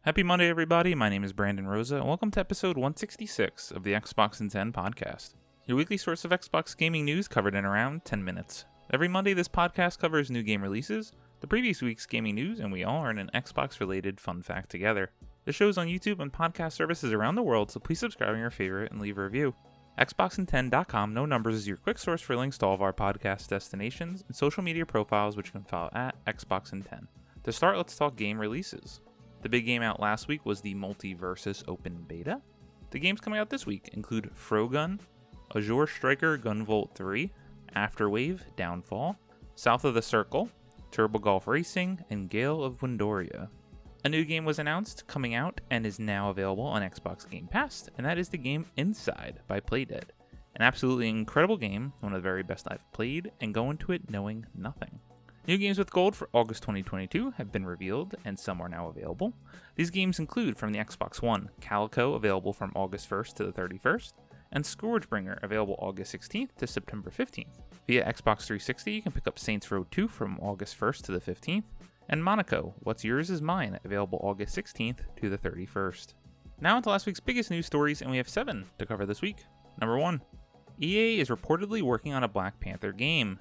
Happy Monday, everybody. My name is Brandon Rosa, and welcome to episode 166 of the Xbox in 10 podcast, your weekly source of Xbox gaming news covered in around 10 minutes. Every Monday, this podcast covers new game releases, the previous week's gaming news, and we all learn an Xbox-related fun fact together. The show's on YouTube and podcast services around the world, so please subscribe on your favorite and leave a review. Xboxin10.com, no numbers, is your quick source for links to all of our podcast destinations and social media profiles, which you can follow at Xboxin10. To start, let's talk game releases. The big game out last week was the Multiversus Open Beta. The games coming out this week include Frogun, Azure Striker Gunvolt 3, Afterwave Downfall, South of the Circle, Turbo Golf Racing, and Gale of Windoria. A new game was announced, coming out, and is now available on Xbox Game Pass, and that is the game Inside by Playdead. An absolutely incredible game, one of the very best I've played, and go into it knowing nothing. New games with gold for August 2022 have been revealed, and some are now available. These games include from the Xbox One, Calico, available from August 1st to the 31st, and Scourgebringer, available August 16th to September 15th. Via Xbox 360, you can pick up Saints Row 2 from August 1st to the 15th, and Monaco, What's Yours Is Mine, available August 16th to the 31st. Now into last week's biggest news stories, and we have 7 to cover this week. Number 1. EA is reportedly working on a Black Panther game.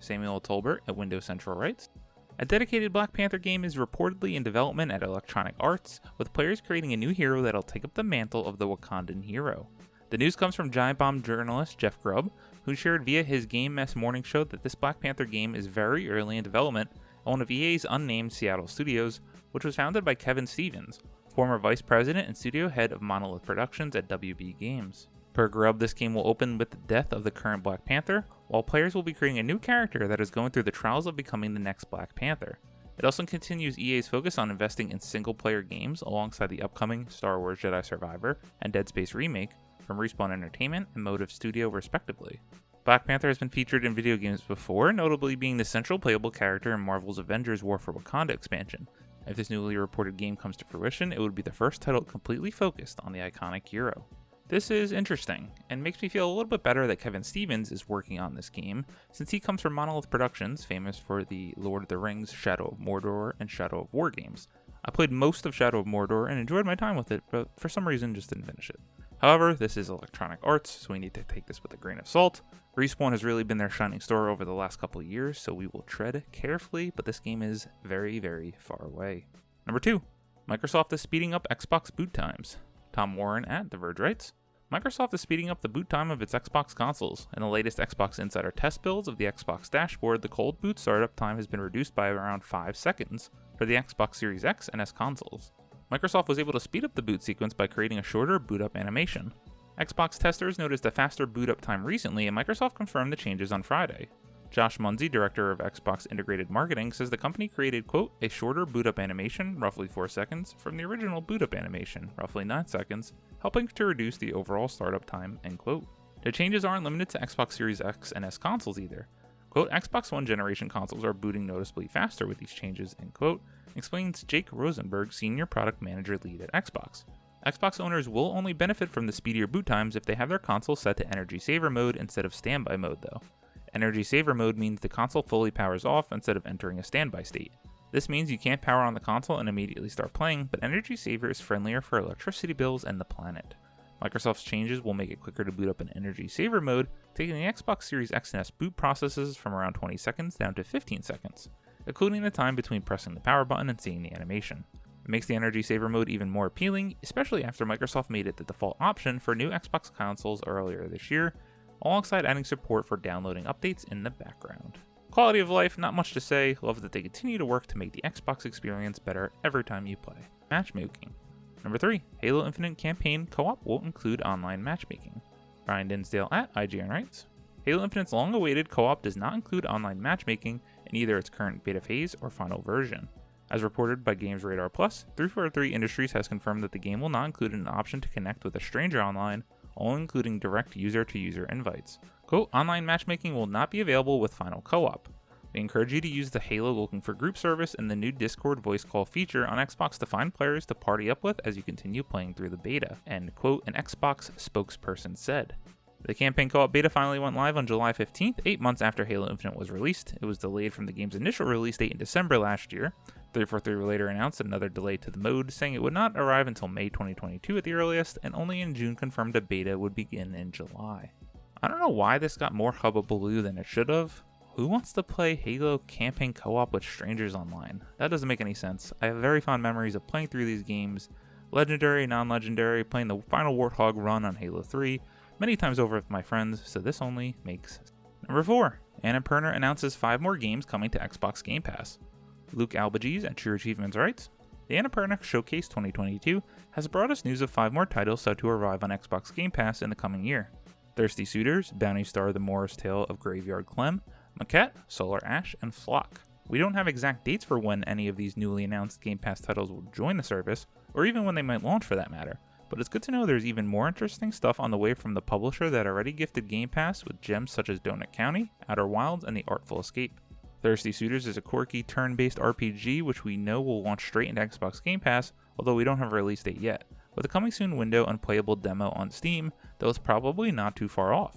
Samuel Tolbert at Windows Central writes, a dedicated Black Panther game is reportedly in development at Electronic Arts, with players creating a new hero that'll take up the mantle of the Wakandan hero. The news comes from Giant Bomb journalist Jeff Grubb, who shared via his Game Mess morning show that this Black Panther game is very early in development at one of EA's unnamed Seattle studios, which was founded by Kevin Stevens, former vice president and studio head of Monolith Productions at WB Games. Per Grubb, this game will open with the death of the current Black Panther, while players will be creating a new character that is going through the trials of becoming the next Black Panther. It also continues EA's focus on investing in single-player games alongside the upcoming Star Wars Jedi Survivor and Dead Space remake from Respawn Entertainment and Motive Studio respectively. Black Panther has been featured in video games before, notably being the central playable character in Marvel's Avengers War for Wakanda expansion. If this newly reported game comes to fruition, it would be the first title completely focused on the iconic hero. This is interesting, and makes me feel a little bit better that Kevin Stevens is working on this game, since he comes from Monolith Productions, famous for the Lord of the Rings, Shadow of Mordor, and Shadow of War games. I played most of Shadow of Mordor and enjoyed my time with it, but for some reason just didn't finish it. However, this is Electronic Arts, so we need to take this with a grain of salt. Respawn has really been their shining star over the last couple of years, so we will tread carefully, but this game is very, very far away. Number 2. Microsoft is speeding up Xbox boot times. Tom Warren at The Verge writes, Microsoft is speeding up the boot time of its Xbox consoles. In the latest Xbox Insider test builds of the Xbox dashboard, the cold boot startup time has been reduced by around 5 seconds for the Xbox Series X and S consoles. Microsoft was able to speed up the boot sequence by creating a shorter boot up animation. Xbox testers noticed a faster boot up time recently, and Microsoft confirmed the changes on Friday. Josh Munsey, director of Xbox Integrated Marketing, says the company created, quote, a shorter boot-up animation, roughly 4 seconds, from the original boot-up animation, roughly 9 seconds, helping to reduce the overall startup time, end quote. The changes aren't limited to Xbox Series X and S consoles either. Quote, Xbox One generation consoles are booting noticeably faster with these changes, end quote, explains Jake Rosenberg, senior product manager lead at Xbox. Xbox owners will only benefit from the speedier boot times if they have their console set to energy saver mode instead of standby mode though. Energy saver mode means the console fully powers off instead of entering a standby state. This means you can't power on the console and immediately start playing, but energy saver is friendlier for electricity bills and the planet. Microsoft's changes will make it quicker to boot up in energy saver mode, taking the Xbox Series X and S boot processes from around 20 seconds down to 15 seconds, including the time between pressing the power button and seeing the animation. It makes the energy saver mode even more appealing, especially after Microsoft made it the default option for new Xbox consoles earlier this year, alongside adding support for downloading updates in the background. Quality of life, not much to say. Love that they continue to work to make the Xbox experience better every time you play. Matchmaking. Number 3. Halo Infinite campaign co-op will include online matchmaking. Brian Dinsdale at IGN writes, Halo Infinite's long-awaited co-op does not include online matchmaking in either its current beta phase or final version. As reported by Games Radar Plus, 343 Industries has confirmed that the game will not include an option to connect with a stranger online, only including direct user-to-user invites. Quote, online matchmaking will not be available with final co-op. We encourage you to use the Halo Looking for Group service and the new Discord voice call feature on Xbox to find players to party up with as you continue playing through the beta, end quote, an Xbox spokesperson said. The campaign co-op beta finally went live on July 15th, 8 months after Halo Infinite was released. It was delayed from the game's initial release date in December last year. 343 later announced another delay to the mode, saying it would not arrive until May 2022 at the earliest, and only in June confirmed a beta would begin in July. I don't know why this got more hullabaloo than it should have. Who wants to play Halo campaign co-op with strangers online? That doesn't make any sense. I have very fond memories of playing through these games, legendary, non-legendary, playing the final Warthog run on Halo 3, many times over with my friends, so this only makes sense. Number 4. Annapurna announces 5 more games coming to Xbox Game Pass. Luke Albagees at True Achievements writes, the Annapurna Showcase 2022 has brought us news of 5 more titles set to arrive on Xbox Game Pass in the coming year. Thirsty Suitors, Bounty Star: The Morris Tale of Graveyard Clem, Maquette, Solar Ash, and Flock. We don't have exact dates for when any of these newly announced Game Pass titles will join the service, or even when they might launch for that matter, but it's good to know there's even more interesting stuff on the way from the publisher that already gifted Game Pass with gems such as Donut County, Outer Wilds, and The Artful Escape. Thirsty Suitors is a quirky turn-based RPG which we know will launch straight into Xbox Game Pass, although we don't have a release date yet. With a coming soon window and playable demo on Steam, though it's probably not too far off.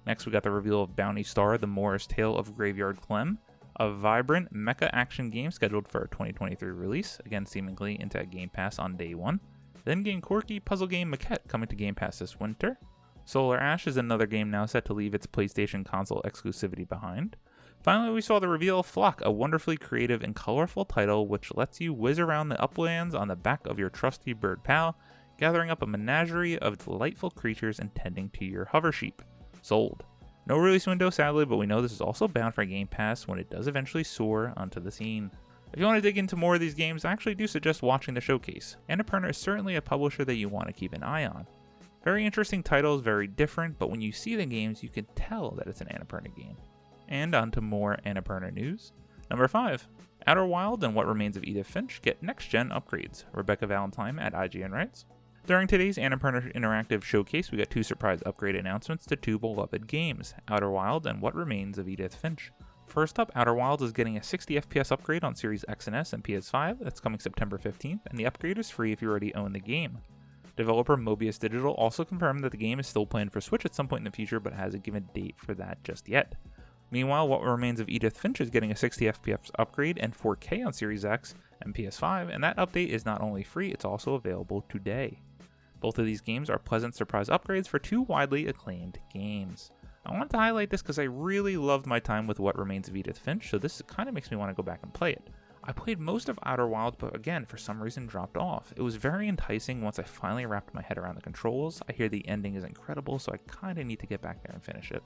Next we got the reveal of Bounty Star: The Morris Tale of Graveyard Clem, a vibrant mecha action game scheduled for a 2023 release, again seemingly into Game Pass on day 1. Then game quirky puzzle game Maquette coming to Game Pass this winter. Solar Ash is another game now set to leave its PlayStation console exclusivity behind. Finally, we saw the reveal of Flock, a wonderfully creative and colorful title which lets you whiz around the uplands on the back of your trusty bird pal, gathering up a menagerie of delightful creatures and tending to your hover sheep. Sold. No release window sadly, but we know this is also bound for Game Pass when it does eventually soar onto the scene. If you want to dig into more of these games, I actually do suggest watching the showcase. Annapurna is certainly a publisher that you want to keep an eye on. Very interesting titles, very different, but when you see the games, you can tell that it's an Annapurna game. And on to more Annapurna news. Number 5. Outer Wilds and What Remains of Edith Finch get next-gen upgrades. Rebecca Valentine at IGN writes, during today's Annapurna Interactive Showcase, we got 2 surprise upgrade announcements to 2 beloved games, Outer Wilds and What Remains of Edith Finch. First up, Outer Wilds is getting a 60 FPS upgrade on Series X and S and PS5, that's coming September 15th, and the upgrade is free if you already own the game. Developer Mobius Digital also confirmed that the game is still planned for Switch at some point in the future, but hasn't given a date for that just yet. Meanwhile, What Remains of Edith Finch is getting a 60 FPS upgrade and 4K on Series X and PS5, and that update is not only free, it's also available today. Both of these games are pleasant surprise upgrades for 2 widely acclaimed games. I wanted to highlight this because I really loved my time with What Remains of Edith Finch, so this kind of makes me want to go back and play it. I played most of Outer Wilds, but again, for some reason dropped off. It was very enticing once I finally wrapped my head around the controls. I hear the ending is incredible, so I kind of need to get back there and finish it.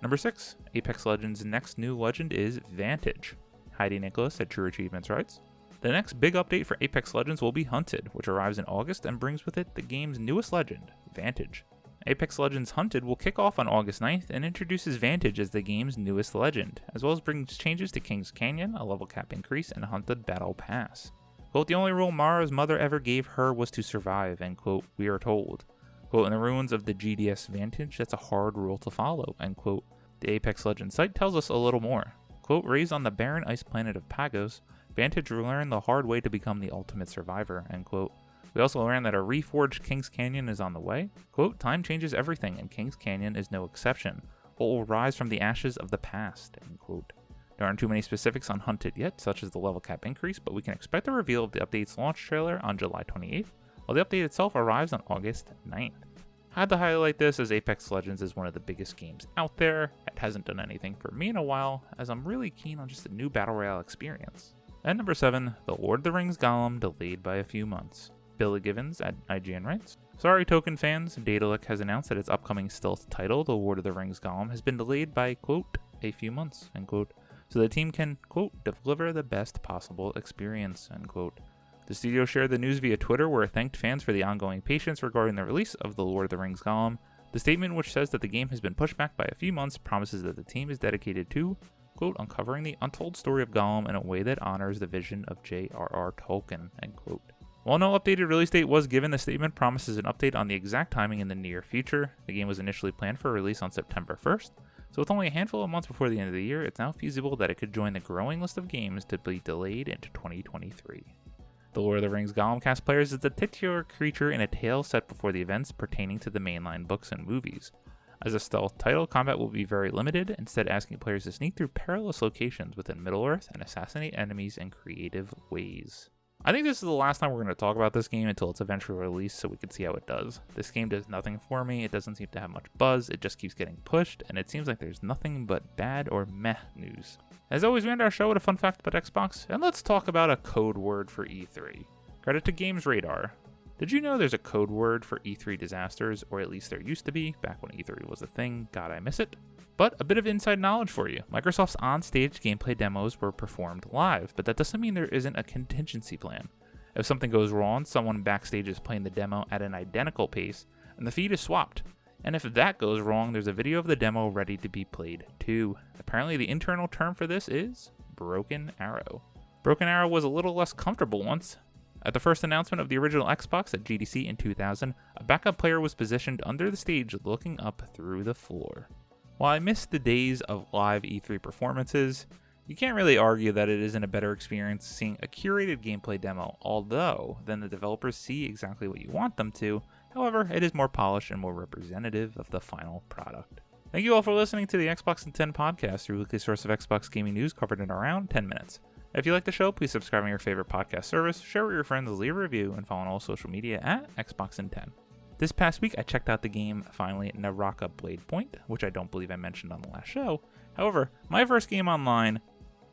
Number 6. Apex Legends' next new legend is Vantage. Heidi Nicholas at True Achievements writes, the next big update for Apex Legends will be Hunted, which arrives in August and brings with it the game's newest legend, Vantage. Apex Legends Hunted will kick off on August 9th and introduces Vantage as the game's newest legend, as well as brings changes to King's Canyon, a level cap increase, and a Hunted Battle Pass. Quote, the only rule Mara's mother ever gave her was to survive, end quote, we are told. Quote, in the ruins of the GDS Vantage, that's a hard rule to follow, end quote. The Apex Legends site tells us a little more. Quote, raised on the barren ice planet of Pagos, Vantage learned the hard way to become the ultimate survivor, end quote. We also learned that a reforged King's Canyon is on the way. Quote, time changes everything, and King's Canyon is no exception. What will rise from the ashes of the past, end quote. There aren't too many specifics on Hunted yet, such as the level cap increase, but we can expect a reveal of the update's launch trailer on July 28th, while the update itself arrives on August 9th. I had to highlight this as Apex Legends is one of the biggest games out there. It hasn't done anything for me in a while, as I'm really keen on just a new Battle Royale experience. And number 7, The Lord of the Rings Gollum delayed by a few months. Billy Givens at IGN writes, sorry Token fans, Daedalic has announced that its upcoming stealth title, The Lord of the Rings Gollum, has been delayed by, quote, a few months, end quote, so the team can, quote, deliver the best possible experience, end quote. The studio shared the news via Twitter where it thanked fans for the ongoing patience regarding the release of The Lord of the Rings Gollum. The statement, which says that the game has been pushed back by a few months, promises that the team is dedicated to, quote, uncovering the untold story of Gollum in a way that honors the vision of J.R.R. Tolkien, end quote. While no updated release date was given, the statement promises an update on the exact timing in the near future. The game was initially planned for release on September 1st, so with only a handful of months before the end of the year, it's now feasible that it could join the growing list of games to be delayed into 2023. The Lord of the Rings Gollum cast players is the titular creature in a tale set before the events pertaining to the mainline books and movies. As a stealth title, combat will be very limited, instead asking players to sneak through perilous locations within Middle-earth and assassinate enemies in creative ways. I think this is the last time we're going to talk about this game until it's eventually released so we can see how it does. This game does nothing for me, it doesn't seem to have much buzz, it just keeps getting pushed, and it seems like there's nothing but bad or meh news. As always, we end our show with a fun fact about Xbox, and let's talk about a code word for E3. Credit to Games Radar. Did you know there's a code word for E3 disasters, or at least there used to be, back when E3 was a thing? God, I miss it. But a bit of inside knowledge for you. Microsoft's on-stage gameplay demos were performed live, but that doesn't mean there isn't a contingency plan. If something goes wrong, someone backstage is playing the demo at an identical pace, and the feed is swapped. And if that goes wrong, there's a video of the demo ready to be played too. Apparently the internal term for this is Broken Arrow. Broken Arrow was a little less comfortable once. At the first announcement of the original Xbox at GDC in 2000, a backup player was positioned under the stage looking up through the floor. While I miss the days of live E3 performances, you can't really argue that it isn't a better experience seeing a curated gameplay demo, although then the developers see exactly what you want them to. However, it is more polished and more representative of the final product. Thank you all for listening to the Xbox in 10 podcast, your weekly source of Xbox gaming news covered in around 10 minutes. If you like the show, please subscribe on your favorite podcast service, share with your friends, leave a review, and follow on all social media at Xbox in 10. This past week, I checked out the game, finally, Naraka Blade Point, which I don't believe I mentioned on the last show. However, my first game online,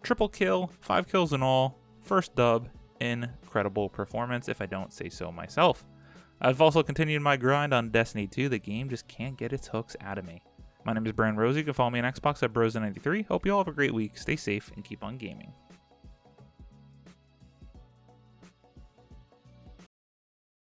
triple kill, 5 kills in all, first dub, incredible performance if I don't say so myself. I've also continued my grind on Destiny 2, the game just can't get its hooks out of me. My name is Brandon Rosa, you can follow me on Xbox at Brosa93. Hope you all have a great week, stay safe, and keep on gaming.